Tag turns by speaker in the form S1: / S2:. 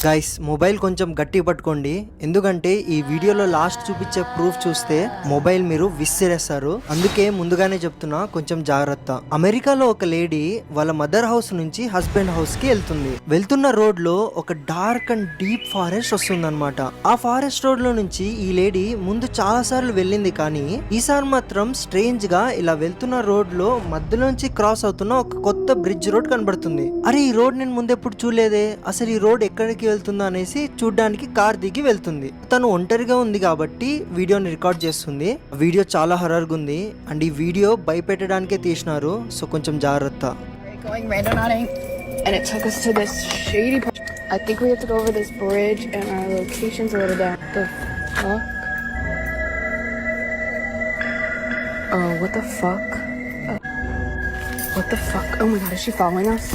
S1: Guys mobile కొంచెం గట్టి పట్టుకోండి, ఎందుకంటే ఈ వీడియోలో లాస్ట్ చూపించే ప్రూఫ్ చూస్తే మొబైల్ మీరు విసిరేస్తారు. అందుకే ముందుగానే చెప్తున్నా, కొంచెం జాగ్రత్త. అమెరికాలో ఒక లేడీ వాళ్ళ మదర్ హౌస్ నుంచి హస్బెండ్ హౌస్ కి వెళ్తున్న రోడ్ లో ఒక డార్క్ అండ్ డీప్ ఫారెస్ట్ వస్తుందన్నమాట. ఆ ఫారెస్ట్ రోడ్ లో నుంచి ఈ లేడీ ముందు చాలా సార్లు వెళ్ళింది, కానీ ఈసారి మాత్రం స్ట్రేంజ్ గా ఇలా వెళ్తున్న రోడ్ లో మధ్యలోంచి క్రాస్ అవుతున్న ఒక కొత్త బ్రిడ్జ్ రోడ్ కనబడుతుంది. అరే ఈ రోడ్ నేను ముందెప్పుడు చూడలేదే, అసలు ఈ రోడ్ ఎక్కడికి వెళ్తుందో అనేసి చూడ్డానికి కార్ దిగి వెళ్తుంది. తను ఒంటరిగా ఉంది కాబట్టి వీడియోని రికార్డ్ చేస్తుంది. వీడియో చాలా హర్రర్ గా ఉంది అండ్ ఈ వీడియో భయపెట్టడానికే తీసినారు, సో కొంచెం జాగ్రత్త.
S2: And it took us to this shady part. I think we have to go over this bridge and our location's a little down. The fuck? Oh, what the fuck? What the fuck? Oh my god, is she following us?